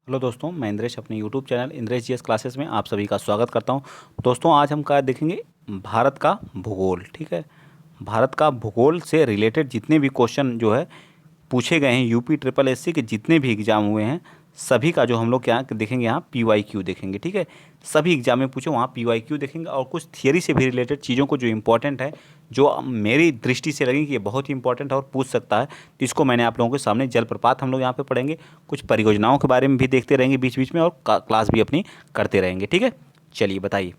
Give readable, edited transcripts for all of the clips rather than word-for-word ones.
Hello दोस्तों, मैं इंद्रेश अपने YouTube channel Indresh GS classes में आप सभी का स्वागत करता हूं। दोस्तों, आज हम क्या देखेंगे, भारत का भूगोल। ठीक है, भारत का भूगोल से रिलेटेड जितने भी क्वेश्चन जो है पूछे गए हैं यूपी ट्रिपल एससी के जितने भी एग्जाम हुए हैं, सभी का जो हम लोग क्या देखेंगे, यहाँ पीवाईक्यू देखेंगे। ठीक है, सभी एग्जाम में पूछे वहाँ पीवाईक्यू देखेंगे और कुछ थियरी से भी रिलेटेड चीज़ों को जो इंपॉर्टेंट है, जो मेरी दृष्टि से लगी कि ये बहुत ही इंपॉर्टेंट है और पूछ सकता है, तो इसको मैंने आप लोगों के सामने जलप्रपात हम लोग यहाँ पे पढ़ेंगे। कुछ परियोजनाओं के बारे में भी देखते रहेंगे बीच बीच में और क्लास भी अपनी करते रहेंगे। ठीक है, चलिए बताइए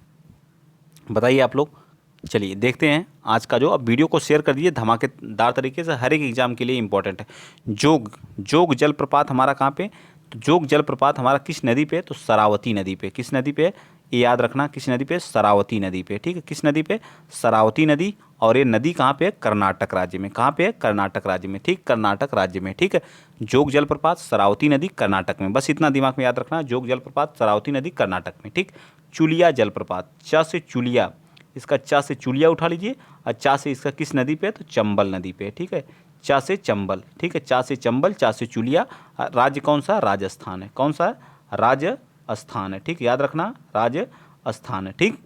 बताइए आप लोग। चलिए देखते हैं आज का जो, अब वीडियो को शेयर कर दीजिए धमाकेदार तरीके से, हर एक एग्जाम के लिए इंपॉर्टेंट है। जोग जोग जलप्रपात हमारा कहाँ पे, तो जोग जलप्रपात हमारा किस नदी पे, तो शरावती नदी पे। किस नदी पे, ये याद रखना, किस नदी पे, शरावती नदी पे। ठीक है, किस नदी पे, शरावती नदी। और ये नदी कहाँ पे है, कर्नाटक राज्य में। कहाँ पे है, कर्नाटक राज्य में। ठीक, कर्नाटक राज्य में। ठीक है, जोग जलप्रपात शरावती नदी कर्नाटक में, बस इतना दिमाग में याद रखना, जोग जलप्रपात शरावती नदी कर्नाटक में। ठीक, चुलिया जलप्रपात, च से चुलिया, इसका चा से चुलिया उठा लीजिए और चा से इसका किस नदी पे है, तो चंबल नदी पे। ठीक है, चा से चंबल। ठीक है, चा से चंबल, चा से चुलिया। राज्य कौन सा, राजस्थान है। कौन सा है, राजस्थान है। ठीक, याद रखना, राजस्थान है। ठीक,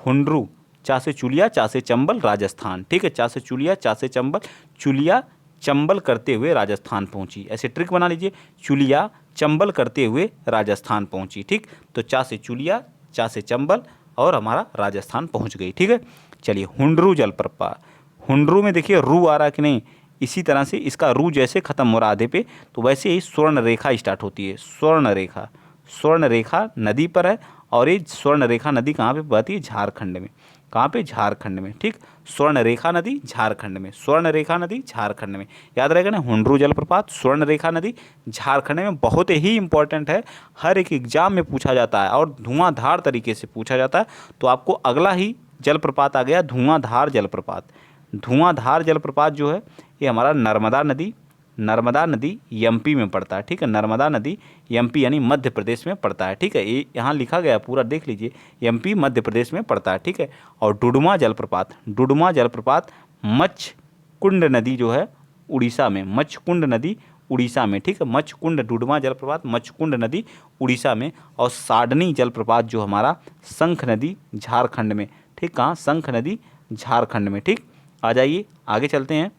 हुंड्रू, चा से चुलिया, चा से चंबल, राजस्थान। ठीक है, चा से चुलिया, चा से चंबल, चुलिया चंबल करते हुए राजस्थान पहुंची। ऐसे ट्रिक बना लीजिए, चुलिया चंबल करते हुए राजस्थान पहुंची। ठीक, तो चा से चुलिया, चा से चंबल और हमारा राजस्थान पहुंच गई। ठीक है, चलिए हुंड्रू जलप्रपात। हुंड्रू में देखिए रू आ रहा है कि नहीं, इसी तरह से इसका रू जैसे खत्म हो रहा आधे पे, तो वैसे ही स्वर्ण रेखा स्टार्ट होती है। स्वर्ण रेखा, स्वर्ण रेखा नदी पर है और ये स्वर्ण रेखा नदी कहाँ पे बहती है, झारखंड में। कहाँ पे, झारखंड में। ठीक, स्वर्ण रेखा नदी झारखंड में, स्वर्ण रेखा नदी झारखंड में। याद रहेगा ना, हुंड्रू जलप्रपात, स्वर्ण रेखा नदी झारखंड में। बहुत ही इंपॉर्टेंट है, हर एक एग्जाम में पूछा जाता है और धुआंधार तरीके से पूछा जाता है। तो आपको अगला ही जलप्रपात आ गया, धुआंधार जलप्रपात। धुआंधार जलप्रपात जो है ये हमारा नर्मदा नदी, नर्मदा नदी एमपी में पड़ता है। ठीक है, नर्मदा नदी एमपी यानी मध्य प्रदेश में पड़ता है। ठीक है, ये यहाँ लिखा गया पूरा देख लीजिए, एमपी मध्य प्रदेश में पड़ता है। ठीक है, और डुडुमा जलप्रपात, डुडुमा जलप्रपात मच्छकुंड नदी जो है उड़ीसा में, मच्छकुंड नदी उड़ीसा में। ठीक है, मच्छकुंड डुडुमा जलप्रपात मच्छकुंड नदी उड़ीसा में। और साडनी जलप्रपात जो हमारा शंख नदी झारखंड में। ठीक, कहाँ, शंख नदी झारखंड में। ठीक, आ जाइए आगे चलते हैं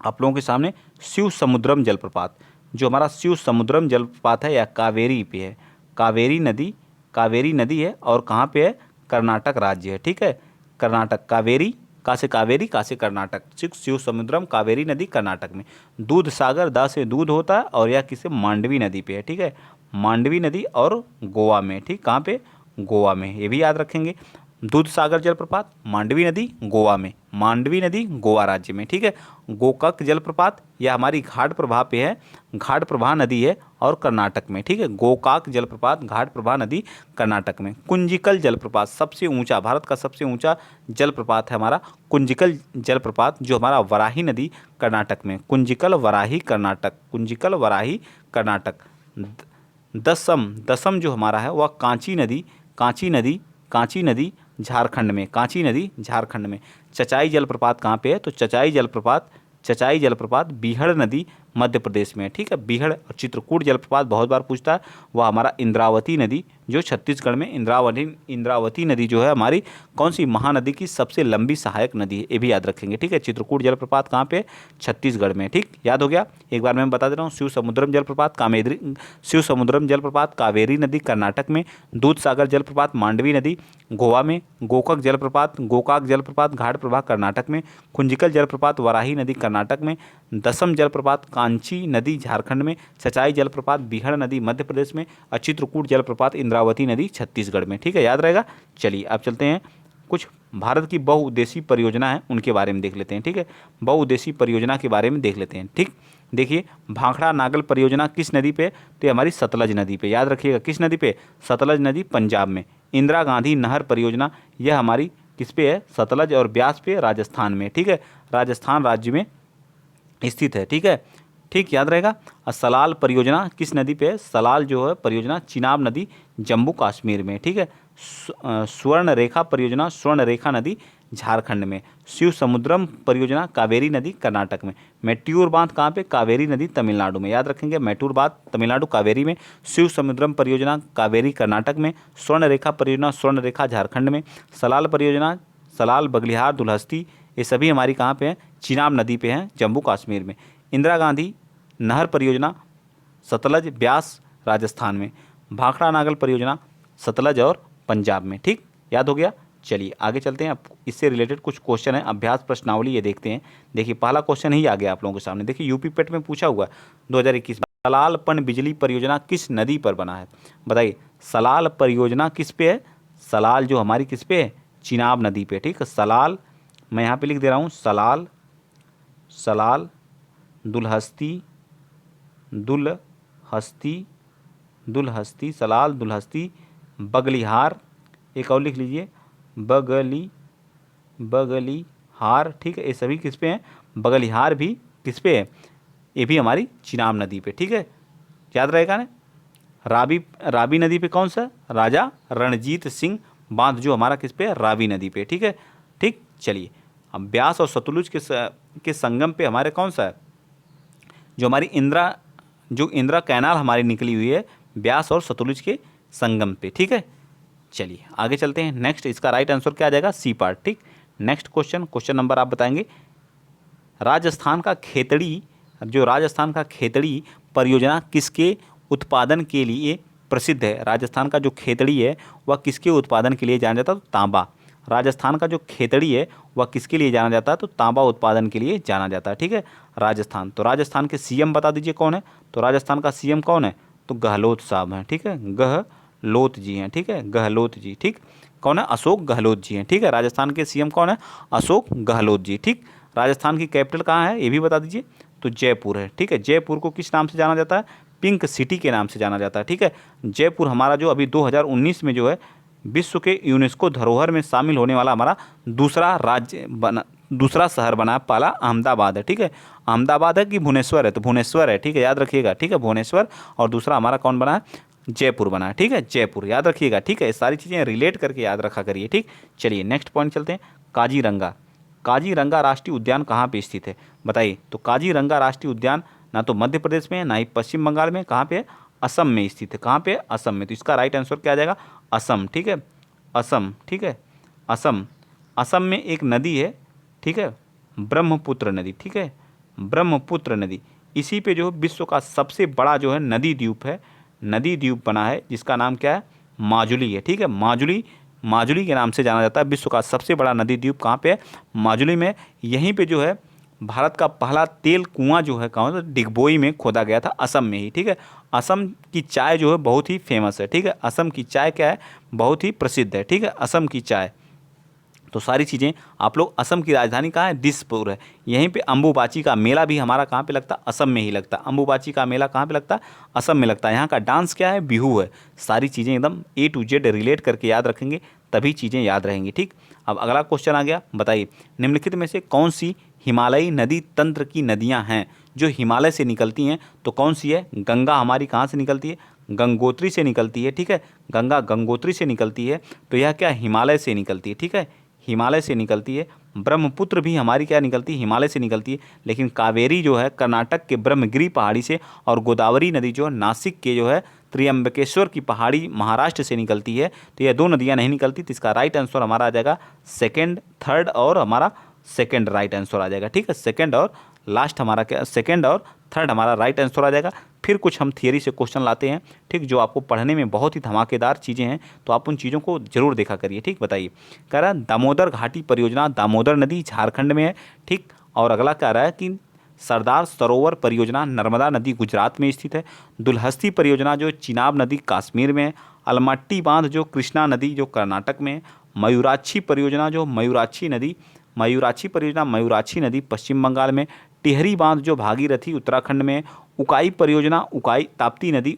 आप लोगों के सामने। शिव समुद्रम जलप्रपात, जो हमारा शिव समुद्रम जलप्रपात है, या कावेरी पे है। कावेरी नदी, कावेरी नदी है और कहाँ पे है, कर्नाटक राज्य है। ठीक है, कर्नाटक, कावेरी, का से कावेरी, का से कर्नाटक। शिव समुद्रम कावेरी नदी कर्नाटक में। दूध सागर, दा से दूध होता है और यह किसे, मांडवी नदी पे है। ठीक है, मांडवी नदी और गोवा में। ठीक, कहाँ पे, गोवा में, ये भी याद रखेंगे। दूध सागर जलप्रपात मांडवी नदी गोवा में, मांडवी नदी गोवा राज्य में। ठीक है, गोकाक जलप्रपात यह हमारी घाट प्रभा पे है, घाट प्रभा नदी है और कर्नाटक में। ठीक है, गोकाक जलप्रपात घाट प्रभा नदी कर्नाटक में। कुंजिकल जलप्रपात सबसे ऊंचा, भारत का सबसे ऊंचा जलप्रपात है हमारा कुंजिकल जलप्रपात, जो हमारा वराही नदी कर्नाटक में। कुंजिकल वराही कर्नाटक, कुंजिकल वराही कर्नाटक। दसम, दसम जो हमारा है वह कांची नदी, कांची नदी, कांची नदी झारखंड में, कांची नदी झारखंड में। चचाई जलप्रपात कहाँ पे है, तो चचाई जलप्रपात, चचाई जलप्रपात बीहड़ नदी मध्य प्रदेश में है। ठीक है, बीहड़। और चित्रकूट जलप्रपात बहुत बार पूछता है, वह हमारा इंद्रावती नदी जो छत्तीसगढ़ में, इंद्रावती, इंद्रावती नदी जो है हमारी कौन सी, महानदी की सबसे लंबी सहायक नदी है, ये भी याद रखेंगे। ठीक है, चित्रकूट जलप्रपात कहाँ पे, छत्तीसगढ़ में। ठीक, याद हो गया, एक बार मैं बता दे रहा हूँ। शिव समुद्रम जलप्रपात कावेरी, शिव समुद्रम जलप्रपात कावेरी नदी कर्नाटक में। दूध सागर जलप्रपात मांडवी नदी गोवा में। गोकाक जलप्रपात, गोकाक जलप्रपात घाट प्रभा कर्नाटक में। कुंजिकल जलप्रपात वराही नदी कर्नाटक में। दसम जलप्रपात कांची नदी झारखंड में। चचाई जलप्रपात बीहड़ नदी मध्य प्रदेश में। और चित्रकूट जलप्रपात इंद्रावती नदी छत्तीसगढ़ में। ठीक है, याद रहेगा। चलिए अब चलते हैं, कुछ भारत की बहुउद्देशीय परियोजना है उनके बारे में देख लेते हैं। ठीक है, बहुउद्देशीय परियोजना के बारे में देख लेते हैं। ठीक, देखिए भाखड़ा नागल परियोजना किस नदी पे, तो ये हमारी सतलज नदी पे। याद रखिएगा, किस नदी पे, सतलज नदी पंजाब में। इंदिरा गांधी नहर परियोजना यह हमारी किस पे है, सतलज और ब्यास पे, राजस्थान में। ठीक है, राजस्थान राज्य में स्थित है। ठीक है, ठीक, याद रहेगा। और सलाल परियोजना किस नदी पे है, सलाल जो है परियोजना चिनाब नदी जम्मू कश्मीर में। ठीक है, स्वर्ण रेखा परियोजना स्वर्ण रेखा नदी झारखंड में। शिव समुद्रम परियोजना कावेरी नदी कर्नाटक में। मैट्यूर बांध कहाँ पे? कावेरी नदी तमिलनाडु में। याद रखेंगे, मैट्यूर बांध तमिलनाडु कावेरी में, शिव समुद्रम परियोजना कावेरी कर्नाटक में, स्वर्ण रेखा परियोजना स्वर्ण रेखा झारखंड में, सलाल परियोजना सलाल बगलिहार दुलहस्ती ये सभी हमारी कहाँ पे हैं? चिनाब नदी पे हैं, जम्मू कश्मीर में। इंदिरा गांधी नहर परियोजना सतलज ब्यास राजस्थान में। भाखड़ा नागल परियोजना सतलज और पंजाब में। ठीक, याद हो गया। चलिए आगे चलते हैं। अब इससे रिलेटेड कुछ क्वेश्चन है, अभ्यास प्रश्नावली ये देखते हैं। देखिए पहला क्वेश्चन ही आ गया आप लोगों के सामने। देखिए यूपी पेट में पूछा हुआ 2021 में, सलाल पन बिजली परियोजना किस नदी पर बना है? बताइए, सलाल परियोजना किस पे है? सलाल जो हमारी किस पे है? चिनाब नदी पे। ठीक है, सलाल मैं यहाँ पे लिख दे रहा हूँ, सलाल सलाल दुलहस्ती दुलहस्ती दुलहस्ती सलाल दुलहस्ती बगलिहार, एक और लिख लीजिए बगलिहार। ठीक है, ये सभी किस पे हैं? बगलिहार भी किस पे है? ये भी हमारी चिनाब नदी पे। ठीक है, याद रहेगा ना। रावी नदी पे कौन सा? राजा रणजीत सिंह बांध जो हमारा किस पे है? रावी नदी पे। ठीक है, ठीक। चलिए अब ब्यास और सतलुज के संगम पे हमारे कौन सा है? जो हमारी इंदिरा कैनाल हमारी निकली हुई है ब्यास और सतलुज के संगम पे। ठीक है, चलिए आगे चलते हैं। नेक्स्ट इसका राइट आंसर क्या आ जाएगा? C part. ठीक, नेक्स्ट क्वेश्चन नंबर आप बताएंगे। राजस्थान का खेतड़ी परियोजना किसके उत्पादन के लिए प्रसिद्ध है? राजस्थान का जो खेतड़ी है वह किसके उत्पादन के लिए जाना जाता है? तो तांबा। राजस्थान का जो खेतड़ी है वह किसके लिए जाना जाता है? तो तांबा उत्पादन के लिए जाना जाता है। ठीक है, राजस्थान। तो राजस्थान के सीएम बता दीजिए कौन है? तो राजस्थान का सीएम कौन है? तो गहलोत साहब हैं। ठीक है, गहलोत जी हैं। ठीक है, गहलोत जी। ठीक, कौन है? अशोक गहलोत जी हैं। ठीक है, राजस्थान के सीएम कौन है? अशोक गहलोत जी। ठीक, राजस्थान की कैपिटल कहाँ है ये भी बता दीजिए। तो जयपुर है। ठीक है, जयपुर को किस नाम से जाना जाता है? पिंक सिटी के नाम से जाना जाता है। ठीक है, जयपुर हमारा जो अभी 2019 में जो है विश्व के यूनेस्को धरोहर में शामिल होने वाला हमारा दूसरा शहर बना। पहला अहमदाबाद है। ठीक है, अहमदाबाद है कि भुवनेश्वर है? तो भुवनेश्वर है। ठीक है, याद रखिएगा। ठीक है, भुवनेश्वर। और दूसरा हमारा कौन बना है? जयपुर बना है। ठीक है, जयपुर, याद रखिएगा। ठीक है, सारी चीज़ें रिलेट करके याद रखा करिए। ठीक, चलिए नेक्स्ट पॉइंट चलते हैं। काजीरंगा राष्ट्रीय उद्यान कहाँ पे स्थित है? बताइए। तो काजीरंगा राष्ट्रीय उद्यान ना तो मध्य प्रदेश में है ना ही पश्चिम बंगाल में, कहाँ पे है? असम में स्थित है। कहाँ पे? असम में। तो इसका राइट आंसर क्या आ जाएगा? असम। ठीक है, असम। ठीक है, असम में एक नदी है। ठीक है, ब्रह्मपुत्र नदी। ठीक है, ब्रह्मपुत्र नदी। इसी पे जो विश्व का सबसे बड़ा जो है नदी द्वीप बना है, जिसका नाम क्या है? माजुली है। ठीक है, माजुली के नाम से जाना जाता है। विश्व का सबसे बड़ा नदी द्वीप कहाँ पे है? माजुली में। यहीं पे जो है भारत का पहला तेल कुआं जो है कहाँ? डिगबोई में खोदा गया था, असम में ही। ठीक है, असम की चाय जो है बहुत ही फेमस है। ठीक है, असम की चाय क्या है? बहुत ही प्रसिद्ध है। ठीक है, असम की चाय। तो सारी चीज़ें आप लोग। असम की राजधानी कहाँ है? दिसपुर है। यहीं पे अम्बुबाची का मेला भी हमारा कहाँ पे लगता है? असम में ही लगता है। अम्बुबाची का मेला कहाँ पे लगता है? असम में लगता है। यहाँ का डांस क्या है? बिहू है। सारी चीज़ें एकदम A to Z रिलेट करके याद रखेंगे, तभी चीज़ें याद रहेंगी। ठीक, अब अगला क्वेश्चन आ गया। बताइए, निम्नलिखित में से कौन सी हिमालयी नदी तंत्र की नदियाँ हैं जो हिमालय से निकलती हैं? तो कौन सी है? गंगा हमारी कहाँ से निकलती है? गंगोत्री से निकलती है। ठीक है, गंगा गंगोत्री से निकलती है। तो यह क्या? हिमालय से निकलती है। ठीक है, हिमालय से निकलती है। ब्रह्मपुत्र भी हमारी क्या निकलती है? हिमालय से निकलती है। लेकिन कावेरी जो है कर्नाटक के ब्रह्मगिरी पहाड़ी से, और गोदावरी नदी जो है नासिक के जो है त्र्यंबकेश्वर की पहाड़ी महाराष्ट्र से निकलती है। तो यह दो नदियां नहीं निकलती। तो इसका राइट आंसर हमारा आ जाएगा सेकेंड, थर्ड और हमारा सेकेंड राइट आंसर आ जाएगा। ठीक है, सेकेंड और लास्ट हमारा क्या? सेकेंड और थर्ड हमारा राइट आंसर आ जाएगा। फिर कुछ हम थियरी से क्वेश्चन लाते हैं। ठीक, जो आपको पढ़ने में बहुत ही धमाकेदार चीज़ें हैं, तो आप उन चीज़ों को जरूर देखा करिए। ठीक, बताइए। कह रहा है दामोदर घाटी परियोजना दामोदर नदी झारखंड में है। ठीक, और अगला कह रहा है कि सरदार सरोवर परियोजना नर्मदा नदी गुजरात में स्थित है। दुलहस्ती परियोजना जो चिनाब नदी कश्मीर में है। अलमट्टी बांध जो कृष्णा नदी जो कर्नाटक में है। मयूराक्षी परियोजना जो मयूराक्षी परियोजना मयूराक्षी नदी पश्चिम बंगाल में। टिहरी बांध जो भागीरथी उत्तराखंड में। उकाई परियोजना उकाई ताप्ती नदी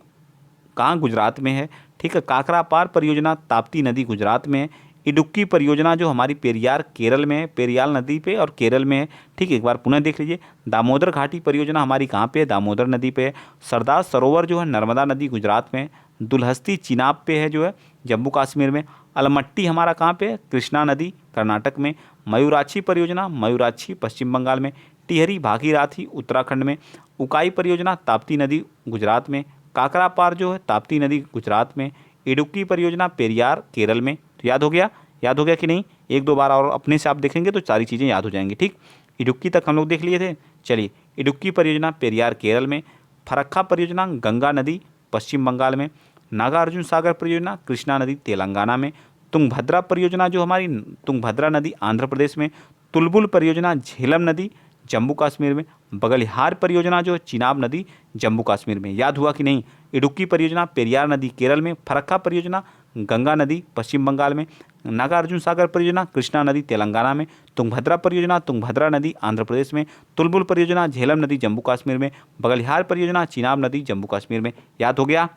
कहाँ? गुजरात में है। ठीक है, काकरा पार परियोजना ताप्ती नदी गुजरात में है। इडुक्की परियोजना जो हमारी पेरियार केरल में है, पेरियाल नदी पे और केरल में है। ठीक है, एक बार पुनः देख लीजिए। दामोदर घाटी परियोजना हमारी कहाँ पे है? दामोदर नदी पे है। सरदार सरोवर जो है नर्मदा नदी गुजरात में है। दुलहस्ती चिनाब पे है जो है, जम्मू कश्मीर में। अलमट्टी हमारा कहाँ पे है? कृष्णा नदी कर्नाटक में। मयूराक्षी परियोजना, मयूराक्षी पश्चिम बंगाल में। टिहरी भागीरथी उत्तराखंड में। उकाई परियोजना ताप्ती नदी गुजरात में। काकरा पार जो है ताप्ती नदी गुजरात में। इडुक्की परियोजना पेरियार केरल में। तो याद हो गया कि नहीं? एक दो बार और अपने से आप देखेंगे तो सारी चीज़ें याद हो जाएंगी। ठीक, इडुक्की तक हम लोग देख लिए थे। चलिए, इडुक्की परियोजना पेरियार केरल में। फरक्का परियोजना गंगा नदी पश्चिम बंगाल में। नागार्जुन सागर परियोजना कृष्णा नदी तेलंगाना में। तुंगभद्रा परियोजना जो हमारी तुंगभद्रा नदी आंध्र प्रदेश में। तुलबुल परियोजना झेलम नदी जम्मू कश्मीर में। बगलिहार परियोजना जो चिनाब नदी जम्मू कश्मीर में। याद हुआ कि नहीं? इडुक्की परियोजना पेरियार नदी केरल में। फरक्का परियोजना गंगा नदी पश्चिम बंगाल में। नागार्जुन सागर परियोजना कृष्णा नदी तेलंगाना में। तुंगभद्रा परियोजना तुंगभद्रा नदी आंध्र प्रदेश में। तुलबुल परियोजना झेलम नदी जम्मू कश्मीर में। बगलिहार परियोजना चिनाब नदी जम्मू कश्मीर में। याद हो गया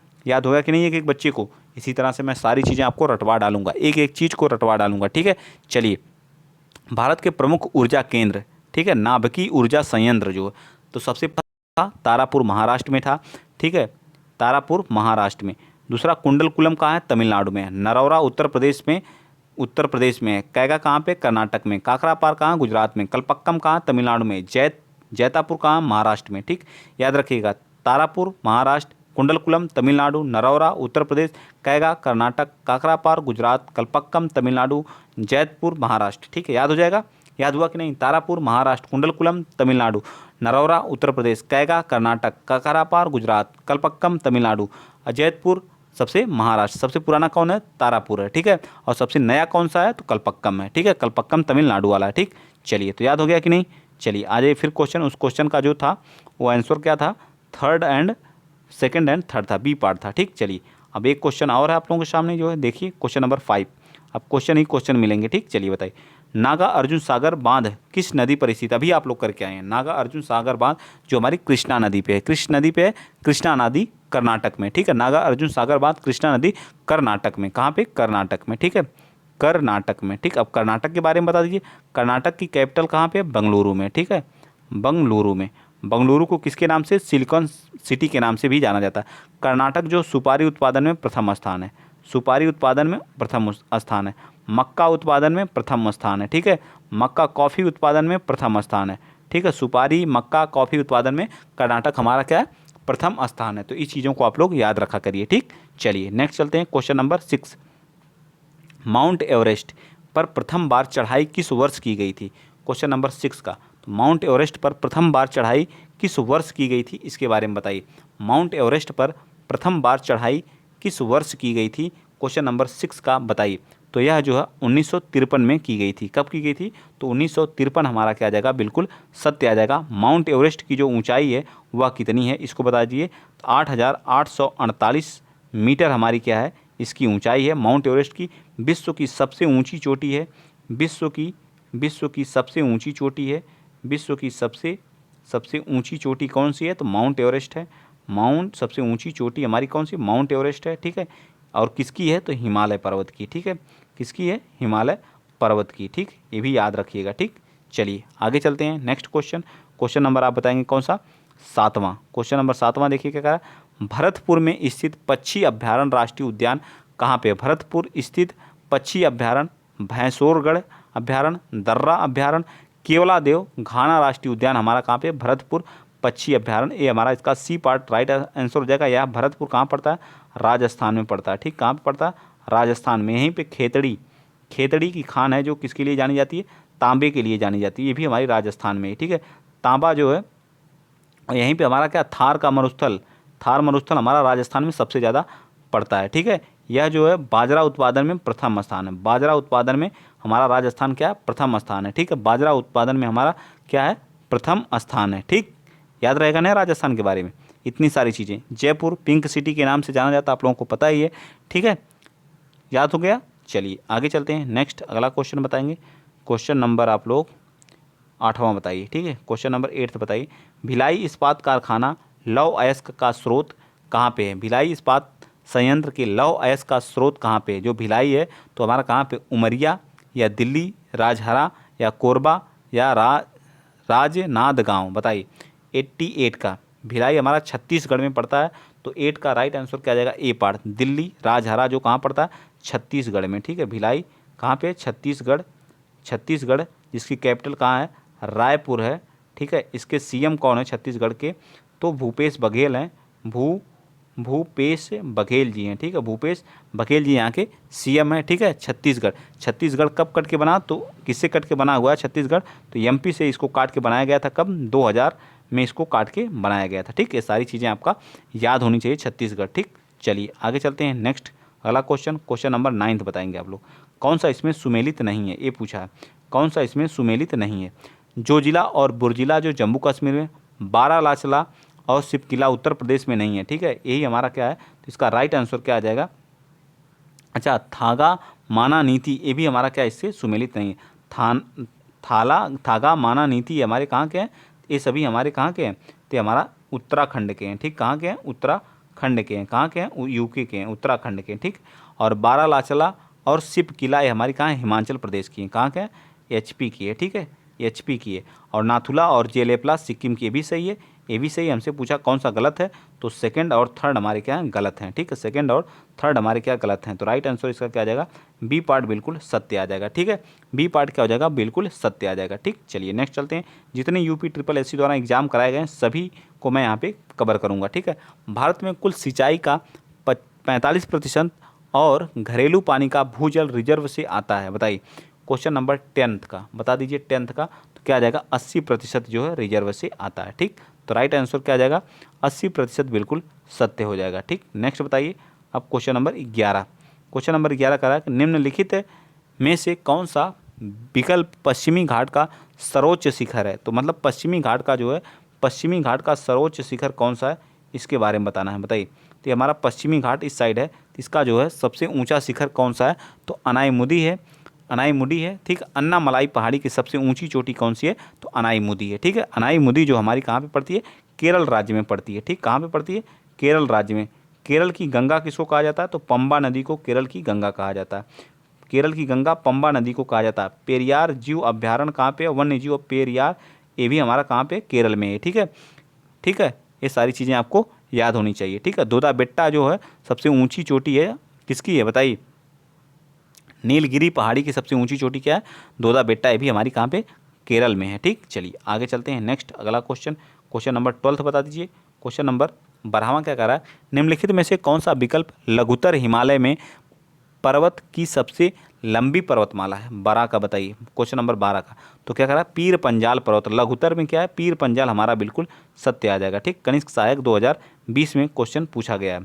कि नहीं? एक बच्चे को इसी तरह से मैं सारी चीज़ें आपको रटवा डालूंगा, एक एक चीज़ को रटवा डालूंगा। ठीक है, चलिए, भारत के प्रमुख ऊर्जा केंद्र, ठीक है, नाभिकीय ऊर्जा संयंत्र जो, तो सबसे पहला तारापुर महाराष्ट्र में था। ठीक है, तारापुर महाराष्ट्र में। दूसरा कुंडलकुलम कहाँ है? तमिलनाडु में। नरौरा उत्तर प्रदेश में है। कैगा कहाँ पे? कर्नाटक में। काकरापार कहाँ? गुजरात में। कलपक्कम कहाँ? तमिलनाडु में। जैतापुर कहाँ? महाराष्ट्र में। ठीक, याद रखिएगा, तारापुर महाराष्ट्र, कुंडलकुलम तमिलनाडु, नरौरा उत्तर प्रदेश, कैगा कर्नाटक, काकरापार गुजरात, कलपक्कम तमिलनाडु, जैतपुर महाराष्ट्र। ठीक है, याद हो जाएगा। याद हुआ कि नहीं? तारापुर महाराष्ट्र, कुंडलकुलम तमिलनाडु, नरौरा उत्तर प्रदेश, कैगा कर्नाटक, काकरापार गुजरात, कलपक्कम तमिलनाडु, जैतपुर सबसे महाराष्ट्र। सबसे पुराना कौन है? तारापुर है। ठीक है, और सबसे नया कौन सा है? तो कलपक्कम है। ठीक है, कलपक्कम तमिलनाडु वाला है। ठीक, चलिए, तो याद हो गया कि नहीं? चलिए, आ जाइए फिर क्वेश्चन। उस क्वेश्चन का जो था वो आंसर क्या था? सेकंड एंड थर्ड था, बी पार्ट था। ठीक, चलिए, अब एक क्वेश्चन और है आप लोगों के सामने जो है, देखिए क्वेश्चन नंबर 5। अब क्वेश्चन मिलेंगे। ठीक, चलिए बताइए, नागा अर्जुन सागर बांध किस नदी पर स्थित? अभी आप लोग करके आए हैं। नागा अर्जुन सागर बांध जो हमारी कृष्णा नदी पे है, कृष्णा नदी कर्नाटक में। ठीक है, नागा अर्जुन सागर बांध कृष्णा नदी कर्नाटक में। कहाँ पे? कर्नाटक में। ठीक है, कर्नाटक में। ठीक, अब कर्नाटक के बारे में बता दीजिए। कर्नाटक की कैपिटल कहाँ पे? बेंगलुरु में। ठीक है, बेंगलुरु में। बेंगलुरु को किसके नाम से? सिलिकॉन सिटी के नाम से भी जाना जाता है। कर्नाटक जो सुपारी उत्पादन में प्रथम स्थान है, सुपारी उत्पादन में प्रथम स्थान है। मक्का उत्पादन में प्रथम स्थान है। ठीक है, मक्का कॉफ़ी उत्पादन में प्रथम स्थान है। ठीक है, सुपारी मक्का कॉफ़ी उत्पादन में कर्नाटक हमारा क्या है? प्रथम स्थान है। तो इस चीज़ों को आप लोग याद रखा करिए। ठीक, चलिए नेक्स्ट चलते हैं। क्वेश्चन नंबर 6, माउंट एवरेस्ट पर प्रथम बार चढ़ाई किस वर्ष की गई थी? क्वेश्चन नंबर 6 का, तो माउंट एवरेस्ट पर प्रथम बार चढ़ाई किस वर्ष की गई थी, इसके बारे में बताइए। माउंट एवरेस्ट पर प्रथम बार चढ़ाई किस वर्ष की गई थी? क्वेश्चन नंबर 6 का बताइए। तो यह जो है 1953 में की गई थी। कब की गई थी? तो 1953 हमारा क्या आ जाएगा? बिल्कुल सत्य आ जाएगा। माउंट एवरेस्ट की जो ऊंचाई है वह कितनी है, इसको बता दीजिए। 8,848 मीटर हमारी क्या है? इसकी ऊंचाई है माउंट एवरेस्ट की। विश्व की सबसे ऊंची चोटी है। विश्व की सबसे ऊंची चोटी है। विश्व की सबसे ऊंची चोटी कौन सी है? तो माउंट एवरेस्ट है। सबसे ऊंची चोटी हमारी कौन सी? माउंट एवरेस्ट है। ठीक है, और किसकी है? तो हिमालय पर्वत की। ठीक है, किसकी है? हिमालय पर्वत की। ठीक, ये भी याद रखिएगा। ठीक, चलिए आगे चलते हैं। नेक्स्ट क्वेश्चन नंबर आप बताएंगे कौन सा? 7वां। क्वेश्चन नंबर 7वां देखिए क्या कह रहा है। भरतपुर में स्थित पक्षी अभ्यारण्य राष्ट्रीय उद्यान कहाँ पे? भरतपुर स्थित पक्षी अभ्यारण्य, भैंसोरगढ़ अभ्यारण्य, दर्रा अभ्यारण्य, केवलादेव घाना राष्ट्रीय उद्यान हमारा कहाँ पे? भरतपुर पक्षी अभ्यारण्य। ये हमारा इसका सी पार्ट राइट आंसर हो जाएगा। यह भरतपुर कहाँ पड़ता है? राजस्थान में पड़ता है। ठीक, कहाँ पे पड़ता है? राजस्थान में। यहीं पे खेतड़ी की खान है जो किसके लिए जानी जाती है? तांबे के लिए जानी जाती है। ये भी हमारी राजस्थान में है। ठीक है, तांबा जो है, और यहीं पे हमारा क्या? थार मरुस्थल हमारा राजस्थान में सबसे ज़्यादा पड़ता है। ठीक है, यह जो है बाजरा उत्पादन में प्रथम स्थान है। बाजरा उत्पादन में हमारा राजस्थान क्या है? प्रथम स्थान है। ठीक है, बाजरा उत्पादन में हमारा क्या है? प्रथम स्थान है। ठीक, याद रहेगा ना राजस्थान के बारे में इतनी सारी चीज़ें। जयपुर पिंक सिटी के नाम से जाना जाता है, आप लोगों को पता ही है। ठीक है, याद हो गया। चलिए आगे चलते हैं। नेक्स्ट अगला क्वेश्चन बताएंगे। क्वेश्चन नंबर आप लोग 8वां बताइए। ठीक है, क्वेश्चन नंबर 8 बताइए। भिलाई इस्पात कारखाना लौह अयस्क का स्रोत कहाँ पे है? भिलाई इस्पात संयंत्र के लौह अयस्क का स्रोत कहाँ पे है? जो भिलाई है तो हमारा कहाँ पे? उमरिया या दिल्ली, राजहरा या कोरबा या राजनांदगांव? बताइए। 88 का भिलाई हमारा छत्तीसगढ़ में पड़ता है। तो 8 का राइट आंसर क्या आ जाएगा, ए पार्ट। दिल्ली राजहरा जो कहाँ पड़ता है, छत्तीसगढ़ में, ठीक है। भिलाई कहाँ पे, छत्तीसगढ़, छत्तीसगढ़ जिसकी कैपिटल कहाँ है, रायपुर है, ठीक है। इसके सीएम कौन है छत्तीसगढ़ के, तो भूपेश बघेल हैं, भूपेश बघेल जी हैं, ठीक है। भूपेश बघेल जी यहाँ के सीएम हैं, ठीक है। छत्तीसगढ़, छत्तीसगढ़ कब कट के बना, तो किससे कट के बना हुआ है छत्तीसगढ़, तो एमपी से इसको काट के बनाया गया था, कब, 2000 में इसको काट के बनाया गया था, ठीक। ये सारी चीज़ें आपका याद होनी चाहिए, छत्तीसगढ़, ठीक। चलिए आगे चलते हैं नेक्स्ट अगला क्वेश्चन, क्वेश्चन नंबर 9 बताएंगे आप लोग। कौन सा इसमें सुमेलित नहीं है, ये पूछा है, कौन सा इसमें सुमेलित नहीं है। जोजिला और बुर्जिला जो जम्मू कश्मीर में, बारालाचला और सिपकिला उत्तर प्रदेश में नहीं है, ठीक है। यही हमारा क्या है, तो इसका राइट आंसर क्या आ जाएगा, अच्छा थागा माना नीति, ये भी हमारा क्या इससे सुमेलित नहीं है। थागा माना नीति हमारे कहाँ के हैं, ये सभी हमारे कहाँ के हैं, तो हमारा उत्तराखंड के हैं, ठीक। कहाँ के हैं, उत्तराखंड के हैं, कहाँ के हैं, यूके के हैं, उत्तराखंड के हैं, ठीक। और बारालाचला और सिप किला ये हमारी कहाँ है, हिमाचल प्रदेश की हैं, कहाँ के हैं, एचपी की है, ठीक है, एचपी की है। और नाथुला और जेलेपला सिक्किम की, ये भी सही है, ये भी सही। हमसे पूछा कौन सा गलत है, तो सेकंड और थर्ड हमारे क्या हैं, गलत हैं, ठीक है। सेकंड और थर्ड हमारे क्या गलत हैं, तो राइट आंसर इसका क्या आ जाएगा, बी पार्ट बिल्कुल सत्य आ जाएगा, ठीक है। बी पार्ट क्या हो जाएगा, बिल्कुल सत्य आ जाएगा, ठीक। चलिए नेक्स्ट चलते हैं। जितने यूपी ट्रिपल एससी द्वारा एग्जाम कराए गए हैं सभी को मैं यहाँ पे कवर करूँगा, ठीक है। भारत में कुल सिंचाई का 45% और घरेलू पानी का भूजल रिजर्व से आता है, बताइए। क्वेश्चन नंबर 10th का बता दीजिए, 10th का, तो क्या आ जाएगा, 80% जो है रिजर्व से आता है, ठीक। तो राइट आंसर क्या आ जाएगा, 80% बिल्कुल सत्य हो जाएगा, ठीक। नेक्स्ट बताइए अब क्वेश्चन नंबर 11। क्वेश्चन नंबर 11 का है निम्नलिखित में से कौन सा विकल्प पश्चिमी घाट का सर्वोच्च शिखर है, तो मतलब पश्चिमी घाट का जो है, पश्चिमी घाट का सर्वोच्च शिखर कौन सा है, इसके बारे में बताना है, बताइए। तो ये हमारा पश्चिमी घाट इस साइड है, इसका जो है सबसे ऊंचा शिखर कौन सा है, तो अनाईमुदी है, अनाईमुडी है, ठीक। अन्नामलाई पहाड़ी की सबसे ऊंची चोटी कौन सी है, तो अनाईमुदी है, ठीक है। अनाईमुदी जो हमारी कहाँ पे पड़ती है, केरल राज्य में पड़ती है, ठीक। कहाँ पे पड़ती है, केरल राज्य में। केरल की गंगा किसको कहा जाता है, तो पंबा नदी को केरल की गंगा कहा जाता है। केरल की गंगा पंबा नदी को कहा जाता है। पेरियार जीव अभ्यारण्य कहाँ पे है, वन्य जीव पेरियार, ये भी हमारा कहाँ पे, केरल में है, ठीक है, ठीक है। ये सारी चीज़ें आपको याद होनी चाहिए, ठीक है। दोदा बेट्टा जो है सबसे ऊंची चोटी है, किसकी है बताइए, नीलगिरी पहाड़ी की सबसे ऊंची चोटी क्या है, दोदा बेट्टा, ये भी हमारी कहाँ पे, केरल में है, ठीक। चलिए आगे चलते हैं नेक्स्ट अगला क्वेश्चन, क्वेश्चन नंबर 12 बता दीजिए। क्वेश्चन नंबर 12वां क्या कह रहा है, निम्नलिखित में से कौन सा विकल्प लघुत्तर हिमालय में पर्वत की सबसे लंबी पर्वतमाला है, 12 का बताइए। क्वेश्चन नंबर 12 का, तो क्या कह रहा है, पीर पंजाल पर्वत, लघुत्तर में क्या है, पीर पंजाल हमारा बिल्कुल सत्य आ जाएगा, ठीक। कनिष्क सहायक 2020 में क्वेश्चन पूछा गया है।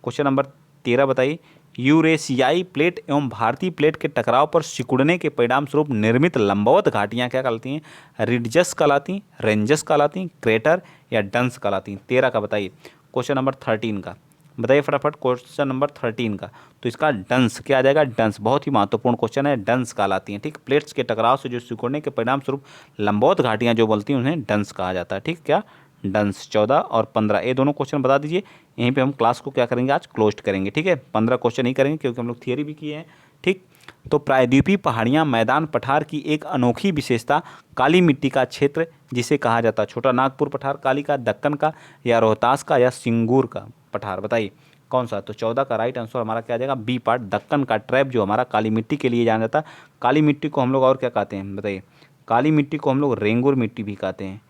क्वेश्चन नंबर 13 बताइए, यूरेशियाई प्लेट एवं भारतीय प्लेट के टकराव पर सिकुड़ने के परिणाम स्वरूप निर्मित लंबवत घाटियाँ क्या कहलाती हैं, रिडजस कहलाती, रेंजस कहलाती, क्रेटर या डंस कहलाती। 13 का बताइए। क्वेश्चन नंबर 13 का बताइए फटाफट, क्वेश्चन नंबर 13 का, तो इसका डंस क्या आ जाएगा, डंस, बहुत ही महत्वपूर्ण क्वेश्चन है, डंस कहलाती हैं, ठीक। प्लेट्स के टकराव से जो सिकुड़ने के परिणाम स्वरूप लंबवत घाटियाँ जो बोलती हैं उन्हें डंस कहा जाता है, ठीक। क्या, डंस। 14 और 15 ये दोनों क्वेश्चन बता दीजिए। यहीं पे हम क्लास को क्या करेंगे, आज क्लोज करेंगे, ठीक है। 15 क्वेश्चन ही करेंगे क्योंकि हम लोग थियरी भी किए हैं, ठीक। तो प्रायद्वीपीय पहाड़ियाँ मैदान पठार की एक अनोखी विशेषता काली मिट्टी का क्षेत्र जिसे कहा जाता है, छोटा नागपुर पठार काली का, दक्कन का या रोहतास का या सिंगूर का पठार, बताइए कौन सा। तो 14 का राइट आंसर हमारा क्या आ जाएगा, बी पार्ट, दक्कन का ट्रैप जो हमारा काली मिट्टी के लिए जाना जाता है। काली मिट्टी को हम लोग और क्या कहते हैं बताइए, काली मिट्टी को हम लोग रेंगुर मिट्टी भी कहते हैं,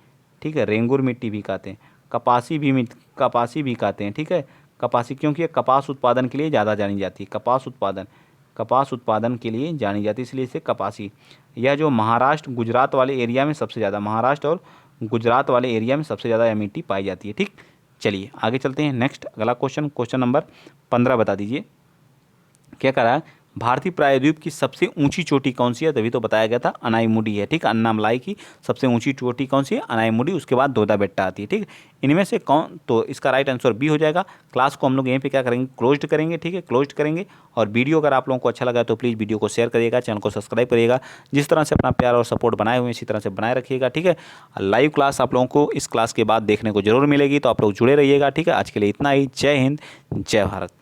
ठीक है, रेंगुर मिट्टी भी कहते हैं। कपासी भी कहते हैं, ठीक है, कपासी, क्योंकि ये कपास उत्पादन के लिए ज़्यादा जानी जाती है, कपास उत्पादन के लिए जानी जाती है, इसलिए इसे कपासी। यह जो महाराष्ट्र गुजरात वाले एरिया में सबसे ज़्यादा, महाराष्ट्र और गुजरात वाले एरिया में सबसे ज़्यादा यह मिट्टी पाई जाती है, ठीक। चलिए आगे चलते हैं नेक्स्ट अगला क्वेश्चन, क्वेश्चन नंबर 15 बता दीजिए। क्या कह रहा है, भारतीय प्रायद्वीप की सबसे ऊंची चोटी कौन सी है, तभी तो बताया गया था अनाईमुडी है, ठीक। अन्नामलाई की सबसे ऊंची चोटी कौन सी है, अनाईमुडी, उसके बाद दोदा बेट्टा आती है, ठीक। इनमें से कौन, तो इसका राइट आंसर बी हो जाएगा। क्लास को हम लोग यहीं पे क्या करेंगे, क्लोज्ड करेंगे, ठीक है, क्लोज्ड करेंगे। और वीडियो अगर आप लोगों को अच्छा लगा तो प्लीज़ वीडियो को शेयर करिएगा, चैनल को सब्सक्राइब करिएगा। जिस तरह से अपना प्यार और सपोर्ट बनाए हुए हैं इसी तरह से बनाए रखिएगा, ठीक है। लाइव क्लास आप लोगों को इस क्लास के बाद देखने को जरूर मिलेगी, तो आप लोग जुड़े रहिएगा, ठीक है। आज के लिए इतना ही, जय हिंद, जय भारत।